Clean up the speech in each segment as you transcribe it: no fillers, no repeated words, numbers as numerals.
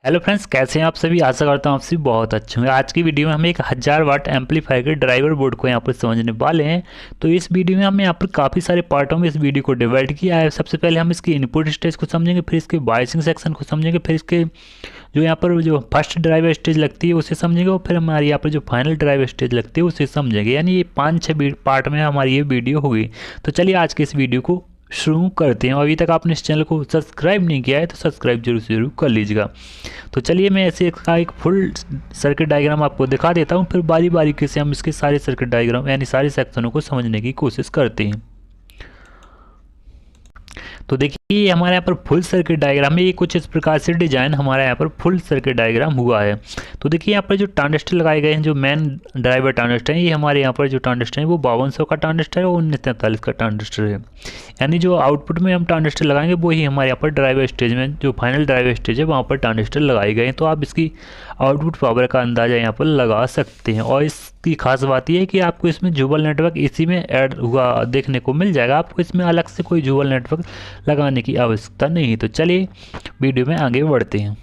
Hello friends, कैसे हैं आप सभी। आशा करता हूँ आप सभी बहुत अच्छे होंगे। आज की वीडियो में हम एक 1000 वाट एम्पलीफायर के ड्राइवर बोर्ड को यहाँ पर समझने वाले हैं। तो इस वीडियो में हमने यहाँ पर काफ़ी सारे पार्टों में इस वीडियो को डिवाइड किया है। सबसे पहले हम इसकी इनपुट स्टेज को समझेंगे, फिर इसके बायसिंग सेक्शन को समझेंगे, फिर इसके जो यहाँ पर जो फर्स्ट ड्राइवर स्टेज लगती है उसे समझेंगे, और फिर हमारे यहाँ पर जो फाइनल ड्राइवर स्टेज लगती है उसे समझेंगे। यानी ये 5-6 पार्ट में हमारी ये वीडियो होगी। तो चलिए आज के इस वीडियो को शुरू करते हैं। अभी तक आपने इस चैनल को सब्सक्राइब नहीं किया है तो सब्सक्राइब जरूर से जरूर कर लीजिएगा। तो चलिए मैं ऐसे इसका एक फुल सर्किट डायग्राम आपको दिखा देता हूँ, फिर बारी बारी से हम इसके सारे सर्किट डायग्राम यानी सारे सेक्शनों को समझने की कोशिश करते हैं। तो देखिए हमारे यहाँ पर फुल सर्किट डायग्राम है। ये कुछ इस प्रकार से डिजाइन हमारा यहाँ पर फुल सर्किट डायग्राम हुआ है। तो देखिए यहाँ पर जो ट्रांजिस्टर लगाए गए हैं, जो मेन ड्राइवर ट्रांजिस्टर है, ये हमारे यहाँ पर जो ट्रांजिस्टर है वो 5200 का ट्रांजिस्टर है और 1943 का ट्रांजिस्टर है। यानी जो आउटपुट में हम ट्रांजिस्टर लगाएंगे वो ही हमारे यहाँ पर ड्राइवर स्टेज में जो फाइनल ड्राइवर स्टेज है वहाँ पर ट्रांजिस्टर लगाए गए हैं। तो आप इसकी आउटपुट पावर का अंदाज़ा यहाँ पर लगा सकते हैं। और इसकी खास बात यह है कि आपको इसमें जुबल नेटवर्क इसी में ऐड हुआ देखने को मिल जाएगा। आपको इसमें अलग से कोई जुबल नेटवर्क लगाने की आवश्यकता नहीं है। तो चलिए वीडियो में आगे बढ़ते हैं।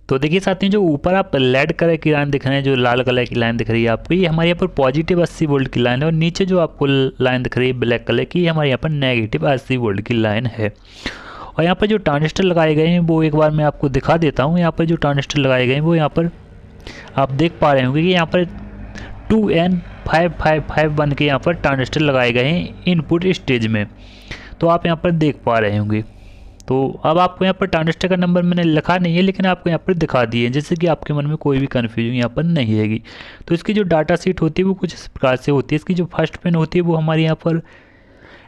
तो देखिए साथियों, जो ऊपर आप रेड कलर की लाइन दिख रहे हैं, जो लाल कलर की लाइन दिख रही है आपको, ये हमारे यहाँ पर पॉजिटिव 80 वोल्ट की लाइन है। और नीचे जो आपको लाइन दिख रही है ब्लैक कलर की, ये हमारे यहाँ पर नेगेटिव 80 वोल्ट की लाइन है। और यहाँ पर जो ट्रांजिस्टर लगाए गए हैं वो एक बार मैं आपको दिखा देता हूँ। यहाँ पर जो ट्रांजिस्टर लगाए गए हैं वो यहाँ पर आप देख पा रहे होंगे कि यहाँ पर 2N555 बन के यहाँ पर ट्रांजिस्टर लगाए गए हैं इनपुट स्टेज में। तो आप यहाँ पर देख पा रहे होंगे। तो अब आपको यहाँ पर ट्रांजिस्टर का नंबर मैंने लिखा नहीं है, लेकिन आपको यहाँ पर दिखा दिए, जिससे कि आपके मन में कोई भी कन्फ्यूजन यहाँ पर नहीं रहेगी। तो इसकी जो डाटा शीट होती है वो कुछ इस प्रकार से होती है। इसकी जो फर्स्ट पिन होती है वो हमारे यहाँ पर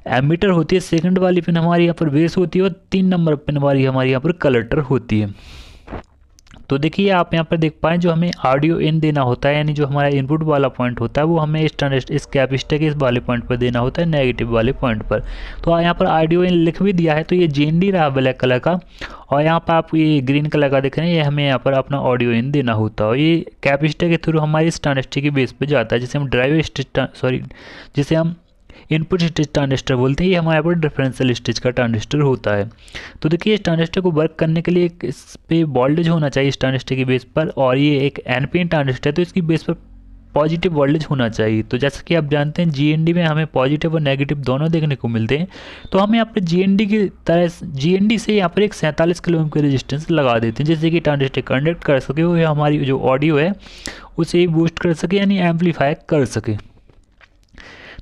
एमीटर होती है, सेकंड वाली पिन हमारी यहाँ पर बेस होती है, और 3 नंबर पिन वाली हमारी यहाँ पर कलेक्टर होती है। तो देखिए आप यहाँ पर देख पाएँ, जो हमें ऑडियो इन देना होता है, यानी जो हमारा इनपुट वाला पॉइंट होता है वो हमें इस कैपेसिटर के इस वाले पॉइंट पर देना होता है, नेगेटिव वाले पॉइंट पर। तो यहाँ पर ऑडियो इन लिख भी दिया है। तो ये GND रहा ब्लैक कलर का, और यहाँ पर आप ये ग्रीन कलर का देख रहे हैं, ये हमें यहाँ पर अपना ऑडियो इन देना होता है। और ये कैपेसिटर के थ्रू हमारी इस ट्रांजिस्टर के बेस पर जाता है, जिसे हम जिसे हम इनपुट स्टेज ट्रांजिस्टर बोलते हैं। ये हमारे यहाँ पर डिफरेंशियल स्टेज का ट्रांजिस्टर होता है। तो देखिए इस ट्रांजिस्टर को वर्क करने के लिए इस पे वोल्टेज होना चाहिए इस ट्रांजिस्टर की बेस पर, और ये एक NPN ट्रांजिस्टर है तो इसकी बेस पर पॉजिटिव वोल्टेज होना चाहिए। तो जैसा कि आप जानते हैं GND में हमें पॉजिटिव और नेगेटिव दोनों देखने को मिलते हैं। तो हम यहाँ पर GND की तरह GND से यहाँ पर एक 47 किलो ओम के रेजिस्टेंस लगा देते हैं, जिससे कि ट्रांजिस्टर कंडक्ट कर सके, वो हमारी जो ऑडियो है उसे बूस्ट कर सके, यानी एम्पलीफाई कर सके।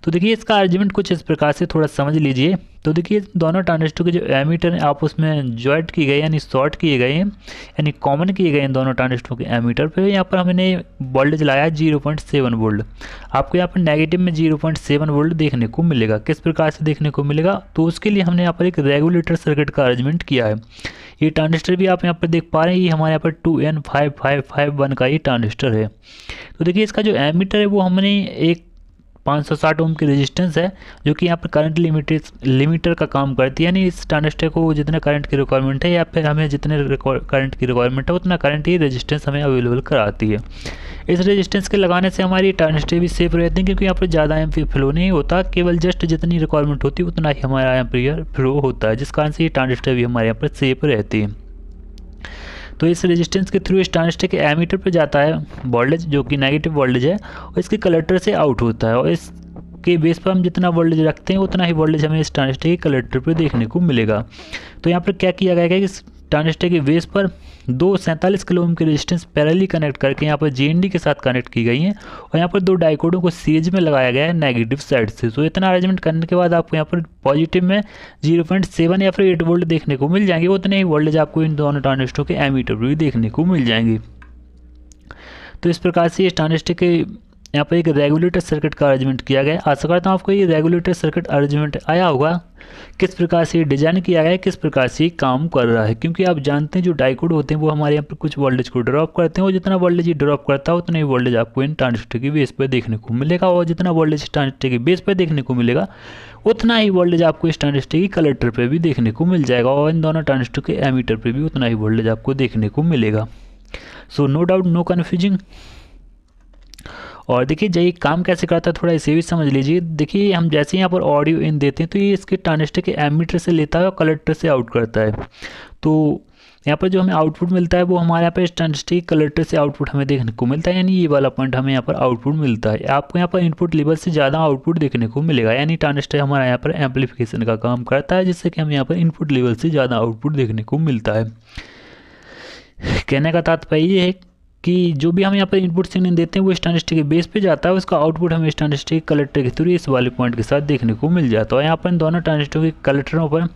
तो देखिए इसका आर्ग्यूमेंट कुछ इस प्रकार से थोड़ा समझ लीजिए। तो देखिए दोनों ट्रांजिस्टर के जो एमीटर हैं आप उसमें जॉइंट किए गए, यानी शॉर्ट किए गए हैं, यानी कॉमन किए गए हैं दोनों ट्रांजिस्टरों के एमीटर पे। यहाँ पर हमने वोल्टेज लाया है 0.7 वोल्ट। आपको यहाँ पर नेगेटिव में 0.7 वोल्ट देखने को मिलेगा। किस प्रकार से देखने को मिलेगा, तो उसके लिए हमने यहाँ पर एक रेगुलेटर सर्किट का अरेंजमेंट किया है। ये ट्रांजिस्टर भी आप यहाँ पर देख पा रहे हैं, ये हमारे यहाँ पर 2N555 का ये ट्रांजिस्टर है। तो देखिए इसका जो एमीटर है वो हमने एक 560 ओम की रेजिस्टेंस है, जो कि यहाँ पर करंट लिमिटर का काम करती है। यानी इस ट्रांजिस्टर को जितना करंट की रिक्वायरमेंट है या फिर हमें जितने करंट की रिक्वायरमेंट है उतना करंट ही रेजिस्टेंस हमें अवेलेबल कराती है। इस रेजिस्टेंस के लगाने से हमारी ट्रांजिस्टर भी सेफ रहती है, क्योंकि यहाँ पर ज़्यादा एम्पीयर फ्लो नहीं होता, केवल जस्ट जितनी रिक्वायरमेंट होती है उतना ही हमारा एम्पीयर फ्लो होता है, जिस कारण से ये ट्रांजिस्टर भी हमारे यहाँ पर सेफ रहती है। तो इस रेजिस्टेंस के थ्रू इस ट्रांजिस्टर के एमीटर पर जाता है वोल्टेज, जो कि नेगेटिव वोल्टेज है, और इसके कलेक्टर से आउट होता है। और इसके बेस पर हम जितना वोल्टेज रखते हैं उतना ही वोल्टेज हमें इस ट्रांजिस्टर के कलेक्टर पर देखने को मिलेगा। तो यहाँ पर क्या किया गया है कि इस ट्रांजिस्टर के बेस पर 47 किलो ओम की रेजिस्टेंस पैरेलली कनेक्ट करके यहाँ पर GND के साथ कनेक्ट की गई हैं, और यहाँ पर 2 डाइकोडों को सीरीज में लगाया गया है नेगेटिव साइड से। तो इतना अरेंजमेंट करने के बाद आपको यहाँ पर पॉजिटिव में 0.7 या फिर 8 वोल्ट देखने को मिल जाएंगे। उतने ही वोल्टेज आपको इन दोनों ट्रांजिस्टरों के एमीटर पर भी देखने को मिल जाएंगे। तो इस प्रकार से इस ट्रांजिस्टर के यहाँ पर एक रेगुलेटर सर्किट का अरेंजमेंट किया गया है। आशा करता हूँ आपको ये रेगुलेटर सर्किट अरेंजमेंट आया होगा, किस प्रकार से ये डिजाइन किया गया है, किस प्रकार से ये काम कर रहा है। क्योंकि आप जानते हैं जो डाइकोड होते हैं वो हमारे यहाँ पर कुछ वोल्टेज को ड्रॉप करते हैं, और जितना वोल्टेज ये ड्रॉप करता है उतना ही वोल्टेज आपको इन ट्रांजिस्टर की बेस पर देखने को मिलेगा, और जितना वोल्टेज ट्रांजिस्टर की बेस पर देखने को मिलेगा उतना ही वोल्टेज आपको इस ट्रांजिस्टर की कलेक्टर पर भी देखने को मिल जाएगा, और इन दोनों ट्रांजिस्टर के एमीटर पर भी उतना ही वोल्टेज आपको देखने को मिलेगा। So no doubt, no confusing. और देखिए ये काम कैसे करता है थोड़ा इसे भी समझ लीजिए। देखिए हम जैसे यहाँ पर ऑडियो इन देते हैं तो ये इसके ट्रांजिस्टर के एमीटर से लेता है और कलेक्टर से आउट करता है। तो यहाँ पर जो हमें आउटपुट मिलता है वो हमारे यहाँ पर इस ट्रांजिस्टर के कलेक्टर से आउटपुट हमें देखने को मिलता है, यानी ये वाला पॉइंट हमें यहाँ पर आउटपुट मिलता है। आपको यहाँ पर इनपुट लेवल से ज़्यादा आउटपुट देखने को मिलेगा, यानी ट्रांजिस्टर हमारा यहाँ पर एम्पलीफिकेशन का काम करता है, जिससे कि हमें यहाँ पर इनपुट लेवल से ज़्यादा आउटपुट देखने को मिलता है। कहने का तात्पर्य ये है कि जो भी हम यहाँ पर इनपुट सिग्नल देते हैं वो इस ट्रांजिस्टर के बेस पे जाता है, उसका आउटपुट हमें इस ट्रांजिस्टर के कलेक्टर के थ्रू इस वाले पॉइंट के साथ देखने को मिल जाता है। यहाँ पर इन दोनों ट्रांजिस्टर के कलेक्टरों पर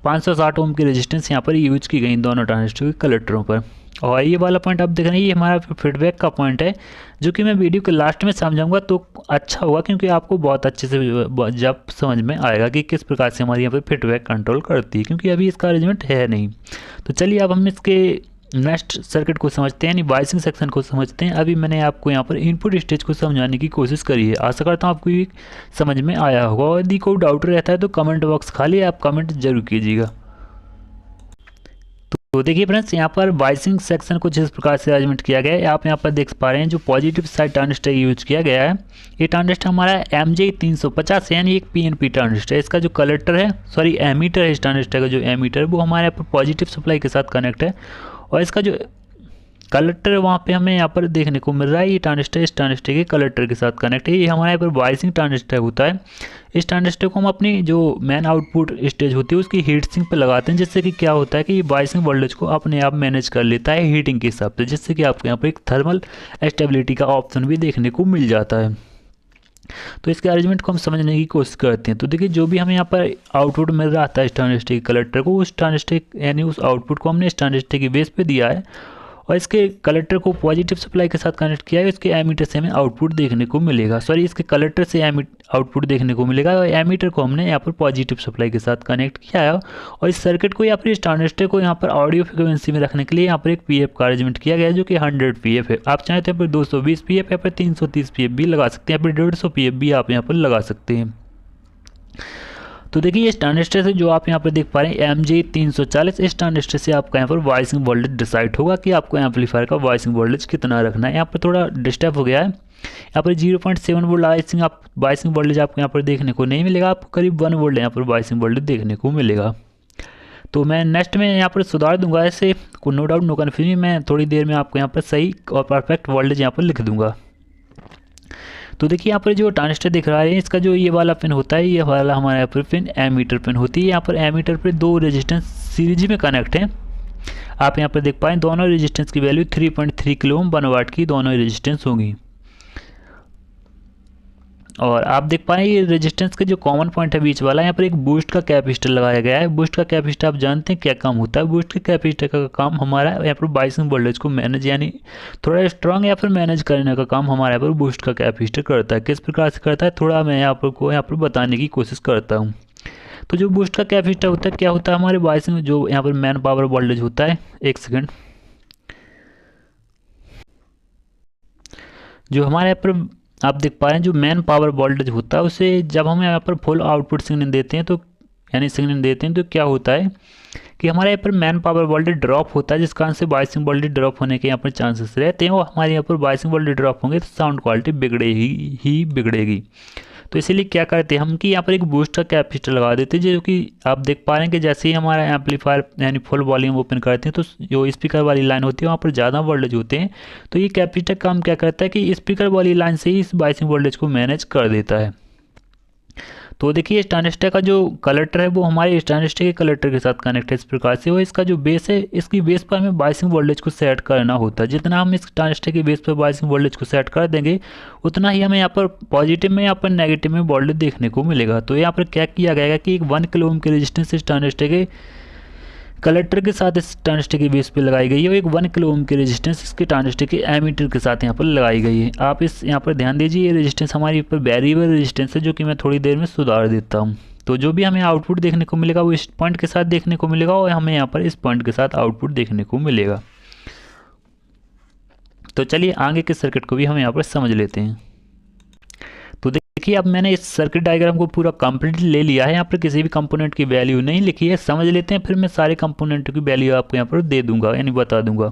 560 ओम की रेजिस्टेंस यहाँ पर यूज की गई इन दोनों ट्रांजिस्टर के कलेक्टरों पर। और ये वाला पॉइंट आप देख रहे हैं ये हमारा फीडबैक का पॉइंट है, जो कि मैं वीडियो के लास्ट में समझाऊंगा तो अच्छा होगा, क्योंकि आपको बहुत अच्छे से जब समझ में आएगा कि किस प्रकार से हमारी यहाँ पर फीडबैक कंट्रोल करती है, क्योंकि अभी इसका अरेंजमेंट है नहीं। तो चलिए अब हम इसके नेक्स्ट सर्किट को समझते हैं, यानी बायसिंग सेक्शन को समझते हैं। अभी मैंने आपको यहाँ पर इनपुट स्टेज को समझाने की कोशिश करी है, आशा करता हूँ आपको ये समझ में आया होगा। और यदि कोई डाउट रहता है तो कमेंट बॉक्स खाली है, आप कमेंट जरूर कीजिएगा। तो देखिए फ्रेंड्स, यहाँ पर बायसिंग सेक्शन कुछ इस प्रकार से अरेंजमेंट किया गया है। आप यहाँ पर देख पा रहे हैं जो पॉजिटिव साइड ट्रांजिस्टर यूज किया गया है, ये ट्रांजिस्टर हमारा MJ350 है, यानी एक PNP ट्रांजिस्टर है। इसका जो कलेक्टर है, सॉरी एमीटर है, इस ट्रांजिस्टर का जो एमीटर है वो हमारे यहाँ पर पॉजिटिव सप्लाई के साथ कनेक्ट है, और इसका जो कलेक्टर वहाँ पे हमें यहाँ पर देखने को मिल रहा है, ये ट्रांजिस्टर इस ट्रांजिस्टर के कलेक्टर के साथ कनेक्ट है। ये हमारे यहाँ पर बायसिंग ट्रांजिस्टर होता है। इस ट्रांजिस्टर को हम अपनी जो मेन आउटपुट स्टेज होती है उसकी हीट सिंक पे लगाते हैं, जिससे कि क्या होता है कि ये बायसिंग वोल्टेज को अपने आप मैनेज कर लेता है हीटिंग के हिसाब से, जिससे कि आपको यहाँ पर एक थर्मल स्टेबिलिटी का ऑप्शन भी देखने को मिल जाता है। तो इसके अरेंजमेंट को हम समझने की कोशिश करते हैं। तो देखिए जो भी हमें यहाँ पर आउटपुट मिल रहा था इस ट्रांजिस्टर के कलेक्टर को, उस ट्रांजिस्टर यानी उस आउटपुट को हमने इस ट्रांजिस्टर के बेस पे दिया है, और इसके कलेक्टर को पॉजिटिव सप्लाई के साथ कनेक्ट किया है। इसके एमीटर से हमें आउटपुट देखने को मिलेगा, सॉरी इसके कलेक्टर से आउटपुट देखने को मिलेगा, और एमीटर को हमने यहाँ पर पॉजिटिव सप्लाई के साथ कनेक्ट किया है। और इस सर्किट को या फिर इस ट्रांजिस्टर को यहाँ पर ऑडियो फ्रिक्वेंसी में रखने के लिए यहाँ पर एक PF का अरेंजमेंट किया गया है, जो कि 100 PF है। आप चाहें तो यहाँ पर 220 PF या फिर 330 PF भी लगा सकते हैं, या फिर 150 PF भी आप यहाँ पर लगा सकते हैं। तो देखिए इस ट्रांजिस्टर से जो आप यहाँ पर देख पा रहे हैं MJ340, इस ट्रांजिस्टर से आपका यहाँ पर वॉइसिंग वोल्टेज डिसाइड होगा कि आपको एम्पलीफायर का वॉइसिंग वोल्टेज कितना रखना है। यहाँ पर थोड़ा डिस्टर्ब हो गया है, यहाँ पर 0.7 वोल्ट वॉइसिंग वोल्टेज आपको यहाँ पर देखने को नहीं मिलेगा, आपको करीब 1 वोल्ट यहाँ पर वॉइसिंग वोल्टेज देखने को मिलेगा। तो मैं नेक्स्ट में यहाँ पर सुधार दूंगा, ऐसे को नो डाउट नो कन्फ्यूजन, मैं थोड़ी देर में आपको यहाँ पर सही और परफेक्ट वोल्टेज यहाँ पर लिख दूंगा। तो देखिए यहाँ पर जो ट्रांजिस्टर दिख रहा है, इसका जो ये वाला पिन होता है, ये वाला हमारे यहाँ पर पिन एमीटर पिन होती है। यहाँ पर एमीटर पर 2 रेजिस्टेंस सीरीज में कनेक्ट हैं। आप यहाँ पर देख पाएँ दोनों रेजिस्टेंस की वैल्यू 3.3 किलो ओम 1 वाट की दोनों रेजिस्टेंस होंगी। और आप देख पाएँ ये रेजिस्टेंस का जो कॉमन पॉइंट है बीच वाला, यहाँ पर एक बूस्ट का कैपेसिटर लगाया गया है। बूस्ट का कैपेसिटर आप जानते हैं क्या काम होता है। बूस्ट के कैपेसिटर का काम हमारा यहाँ पर बायसिंग वोल्टेज को मैनेज, यानी थोड़ा स्ट्रांग या फिर मैनेज करने का काम हमारे यहाँ पर बूस्ट का कैपेसिटर करता है। किस प्रकार से करता है थोड़ा मैं यहाँ पर बताने की कोशिश करता हूँ। तो जो बूस्ट का कैपेसिटर होता है क्या होता है, हमारे बायसिंग जो यहाँ पर मैन पावर वोल्टेज होता है, एक सेकेंड, जो हमारे यहाँ पर आप देख पा रहे हैं जो मेन पावर वोल्टेज होता है, उसे जब हम यहाँ पर फुल आउटपुट सिग्नल देते हैं तो यानी सिग्नल देते हैं तो क्या होता है कि हमारे यहाँ पर मैन पावर वोल्टेज ड्रॉप होता है, जिस कारण से बायसिंग वोल्टेज ड्रॉप होने के यहाँ पर चांसेस रहते हैं। और हमारे यहाँ पर बायसिंग वोल्टेज ड्रॉप होंगे तो साउंड क्वालिटी बिगड़ेगी। तो इसीलिए क्या करते हैं हम कि यहाँ पर एक बूस्ट का कैपेसिटर लगा देते हैं, जो कि आप देख पा रहे हैं कि जैसे ही हमारा एम्पलीफायर यानी फुल वॉल्यूम ओपन करते हैं तो जो स्पीकर वाली लाइन होती है वहाँ पर ज़्यादा वोल्टेज होते हैं। तो ये कैपेसिटर काम क्या करता है कि स्पीकर वाली लाइन से ही इस बायसिंग वोल्टेज को मैनेज कर देता है। तो देखिए इस ट्रांजिस्टर का जो कलेक्टर है वो हमारे इस ट्रांजिस्टर के कलेक्टर के साथ कनेक्ट है इस प्रकार से। वो इसका जो बेस है, इसकी बेस पर हमें बायसिंग वोल्टेज को सेट करना होता है। जितना हम इस ट्रांजिस्टर के बेस पर बायसिंग वोल्टेज को सेट कर देंगे उतना ही हमें यहाँ पर पॉजिटिव में, यहाँ पर नेगेटिव में वोल्टेज देखने को मिलेगा। तो यहाँ पर क्या किया गया कि एक 1 किलो ओम की रेजिस्टेंस इस ट्रांजिस्टर के कलेक्टर के साथ इस ट्रांजिस्टर के बेस पे लगाई गई है, और एक 1 किलो ओम की रेजिस्टेंस इसके ट्रांजिस्टर के एमीटर के साथ यहाँ पर लगाई गई है। आप इस यहाँ पर ध्यान दीजिए, ये रेजिस्टेंस हमारी ऊपर वेरिएबल रेजिस्टेंस है, जो कि मैं थोड़ी देर में सुधार देता हूँ। तो जो भी हमें आउटपुट देखने को मिलेगा वो इस पॉइंट के साथ देखने को मिलेगा, और हमें यहाँ पर इस पॉइंट के साथ आउटपुट देखने को मिलेगा। तो चलिए आगे के सर्किट को भी हम यहाँ पर समझ लेते हैं। तो देखिए अब मैंने इस सर्किट डायग्राम को पूरा कंप्लीट ले लिया है। यहाँ पर किसी भी कंपोनेंट की वैल्यू नहीं लिखी है, समझ लेते हैं, फिर मैं सारे कंपोनेंटों की वैल्यू आपको यहाँ पर दे दूंगा, यानी बता दूंगा,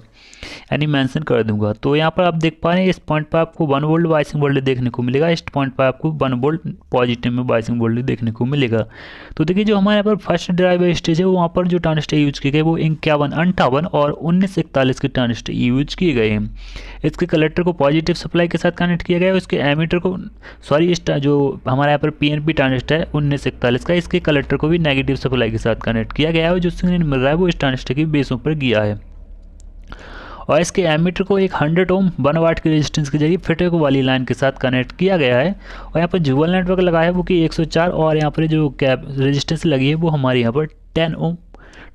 यानी मेंशन कर दूंगा। तो यहाँ पर आप देख पा रहे हैं इस पॉइंट पर आपको 1 वोल्ट बायसिंग वोल्टेज देखने को मिलेगा, इस पॉइंट पर आपको 1 वोल्ट पॉजिटिव में बायसिंग वोल्टेज देखने को मिलेगा। तो देखिए जो हमारे यहाँ पर फर्स्ट ड्राइवर स्टेज है वहाँ पर जो ट्रांजिस्टर यूज किए गए वो 51, 58 और 1941 के ट्रांजिस्टर यूज किए गए हैं। इसके कलेक्टर को पॉजिटिव सप्लाई के साथ कनेक्ट किया गया है, उसके एमीटर को इस जो हमारे यहाँ पर पीएनपी ट्रांजिस्टर है 1941 का, इसके कलेक्टर को भी नेगेटिव सप्लाई के साथ कनेक्ट किया गया है, और जो सिग्नल मिल रहा है वो इस ट्रांजिस्टर की बेसों पर गया है। और इसके एमीटर को एक 100 ओम 1 वाट के रेजिस्टेंस के जरिए फीडबैक वाली लाइन के साथ कनेक्ट किया गया है। और यहाँ पर जुअल नेटवर्क लगा है वो कि 104, और यहाँ पर जो कैप रेजिस्टेंस लगी है वो हमारे यहाँ पर 10 ओम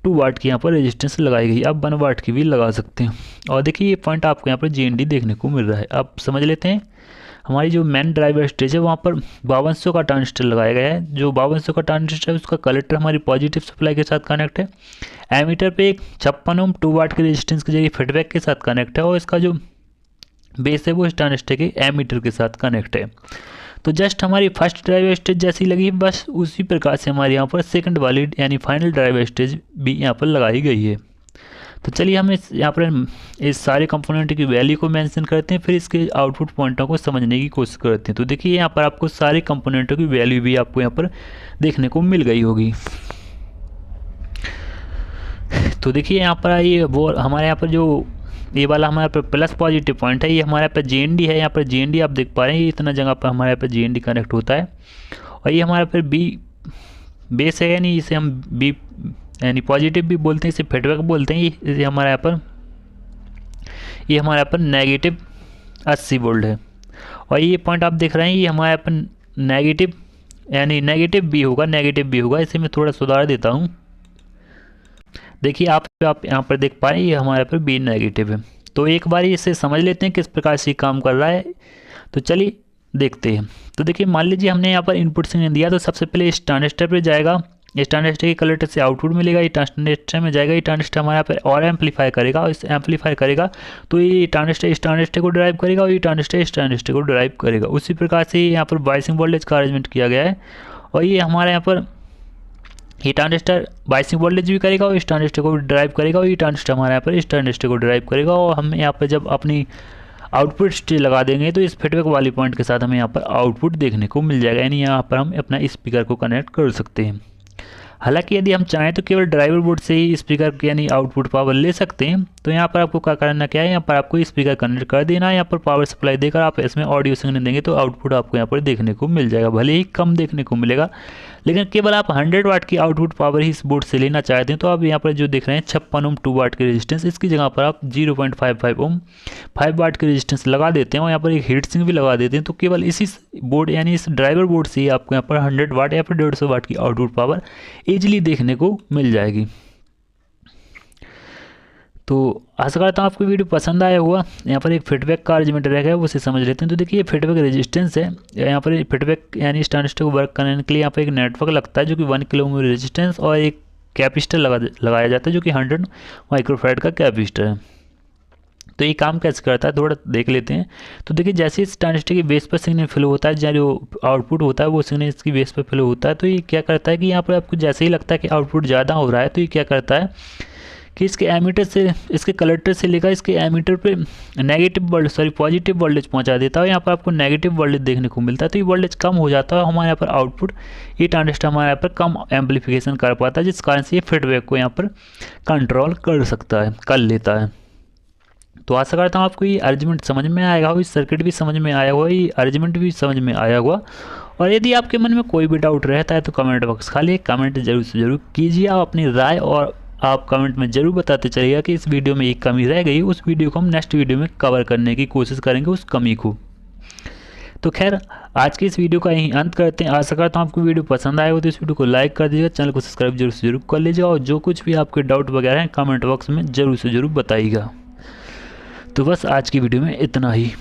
2 वाट की यहाँ पर रेजिस्टेंस लगाई गई। आप 1 वाट की भी लगा सकते हैं। और देखिए ये पॉइंट आपको यहाँ पर GND देखने को मिल रहा है। आप समझ लेते हैं हमारी जो मेन ड्राइवर स्टेज है वहाँ पर 5200 का ट्रांजिस्टर लगाया गया है। जो 5200 का ट्रांजिस्टर है उसका कलेक्टर हमारी पॉजिटिव सप्लाई के साथ कनेक्ट है। एमीटर पे एक 56 ओम 2 वाट के रेजिस्टेंस के जरिए फीडबैक के साथ कनेक्ट है, और इसका जो बेस है वो इस ट्रांजिस्टर के एमीटर के साथ कनेक्ट है। तो जस्ट हमारी फर्स्ट ड्राइवर स्टेज जैसी लगी, बस उसी प्रकार से हमारे यहाँ पर सेकंड वाली यानी फाइनल ड्राइवर स्टेज भी यहाँ पर लगाई गई है। तो चलिए हम यहाँ पर इस सारे कंपोनेंट की वैल्यू को मेंशन करते हैं, फिर इसके आउटपुट पॉइंटों को समझने की कोशिश करते हैं। तो देखिए यहाँ पर आपको सारे कंपोनेंटों की वैल्यू भी आपको यहाँ पर देखने को मिल गई होगी। तो देखिए यहाँ पर ये वो हमारे यहाँ पर जो ये वाला हमारे पर प्लस पॉजिटिव पॉइंट है, ये हमारे यहाँ पर GND है। यहाँ पर GND आप देख पा रहे हैं, ये इतना जगह पर हमारे यहाँ पर GND कनेक्ट होता है। और ये हमारे पर B बेस है, यानी इसे हम B यानी पॉजिटिव भी बोलते हैं, इसे फीडबैक बोलते हैं। ये हमारे यहाँ पर नेगेटिव 80 वोल्ट है। और ये पॉइंट आप देख रहे हैं ये हमारे यहाँ पर नेगेटिव यानी नेगेटिव B होगा। इसे मैं थोड़ा सुधार देता हूँ। देखिए आप यहाँ पर देख पाए ये हमारे यहाँ पर B नेगेटिव है। तो एक बार इसे समझ लेते हैं किस प्रकार से काम कर रहा है। तो चलिए देखते हैं। तो देखिए मान लीजिए हमने यहाँ पर इनपुट सिग्नल दिया, तो सबसे पहले इस ट्रांजिस्टर पर जाएगा, इस ट्रांजिस्टर के कलेक्टर से आउटपुट मिलेगा, ये ट्रांजिस्टर में जाएगा, ये ट्रांजिस्टर हमारे यहाँ पर और एम्पलीफाई करेगा, और इस एम्पलीफाई करेगा तो ये ट्रांजिस्टर इस ट्रांजिस्टर को ड्राइव करेगा, और ये ट्रांजिस्टर इस ट्रांजिस्टर को ड्राइव करेगा। उसी प्रकार से यहाँ पर बायसिंग वोल्टेज का अरेंजमेंट किया गया है। और ये हमारे यहाँ पर ये ट्रांजिस्टर बायसिंग वोल्टेज भी करेगा और इस ट्रांजिस्टर को ड्राइव करेगा, और ये ट्रांजिस्टर हमारे यहाँ पर इस ट्रांजिस्टर को ड्राइव करेगा। और हम यहाँ पर जब अपनी आउटपुट स्टेज लगा देंगे तो इस फीडबैक वाली पॉइंट के साथ हमें यहाँ पर आउटपुट देखने को मिल जाएगा, यानी यहाँ पर हम अपना स्पीकर को कनेक्ट कर सकते हैं। हालांकि यदि हम चाहें तो केवल ड्राइवर बोर्ड से ही स्पीकर यानी आउटपुट पावर ले सकते हैं। तो यहाँ पर आपको क्या करना क्या है, यहाँ पर आपको स्पीकर कनेक्ट कर देना है, यहाँ पर पावर सप्लाई देकर आप इसमें ऑडियो सिग्नल देंगे तो आउटपुट आपको यहाँ पर देखने को मिल जाएगा। भले ही कम देखने को मिलेगा, लेकिन केवल आप 100 वाट की आउटपुट पावर ही इस बोर्ड से लेना चाहते हैं तो आप यहाँ पर जो देख रहे हैं 56 ओम 2 वाट के रेजिस्टेंस, इसकी जगह पर आप 0.55 ओम 5 वाट के रेजिस्टेंस लगा देते हैं, और यहाँ पर एक हीट सिंक भी लगा देते हैं। तो केवल इसी बोर्ड यानी इस ड्राइवर बोर्ड से ही आपको यहाँ पर 100 वाट या फिर 150 वाट की आउटपुट पावर ईजिली देखने को मिल जाएगी। तो आशा करता हूँ आपको वीडियो पसंद आया होगा। यहाँ पर एक फीडबैक का अरेंजमेंट रहेगा, उसे समझ लेते हैं। तो देखिए ये फीडबैक रेजिस्टेंस है, यहाँ पर फीडबैक यानी इस ट्रांजिस्टर को वर्क करने के लिए यहाँ पर एक नेटवर्क लगता है जो कि 1 किलो ओम रेजिस्टेंस और एक कैपेसिटर लगाया जाता है जो कि 100 माइक्रोफैराड का कैपेसिटर है। तो ये काम कैसे करता है थोड़ा देख लेते हैं। तो देखिए जैसे इस ट्रांजिस्टर की बेस पर सिग्नल फ्लो होता है, जो आउटपुट होता है वो सिग्नल इसकी बेस पर फ्लो होता है। तो ये क्या करता है कि यहाँ पर आपको जैसे ही लगता है कि आउटपुट ज़्यादा हो रहा है तो ये क्या करता है कि इसके एमीटर से इसके कलेक्टर से लेकर इसके एमीटर पे पॉजिटिव वोल्टेज पहुंचा देता है। यहाँ पर आपको नेगेटिव वोल्टेज देखने को मिलता है। तो ये वोल्टेज कम हो जाता है, हमारे यहाँ पर आउटपुट ये ट्रांजिस्टर हमारे यहाँ पर कम एम्पलीफिकेशन कर पाता है, जिस कारण से ये फीडबैक को यहाँ पर कंट्रोल कर लेता है। तो आशा करता हूँ आपको ये अरेंजमेंट समझ में आएगा हो, इस सर्किट भी समझ में आया हुआ, ये अरेंजमेंट भी समझ में आया हुआ। और यदि आपके मन में कोई भी डाउट रहता है तो कमेंट बॉक्स खाली कमेंट जरूर से जरूर कीजिए आप अपनी राय, और आप कमेंट में ज़रूर बताते चलिएगा कि इस वीडियो में एक कमी रह गई, उस वीडियो को हम नेक्स्ट वीडियो में कवर करने की कोशिश करेंगे उस कमी को। तो खैर आज की इस वीडियो का यहीं अंत करते हैं। आशा करता हूँ आपको वीडियो पसंद आए हो तो इस वीडियो को लाइक कर दीजिएगा, चैनल को सब्सक्राइब जरूर से जरूर कर लीजिएगा, और जो कुछ भी आपके डाउट वगैरह हैं कमेंट बॉक्स में ज़रूर से ज़रूर बताइएगा। तो बस आज की वीडियो में इतना ही।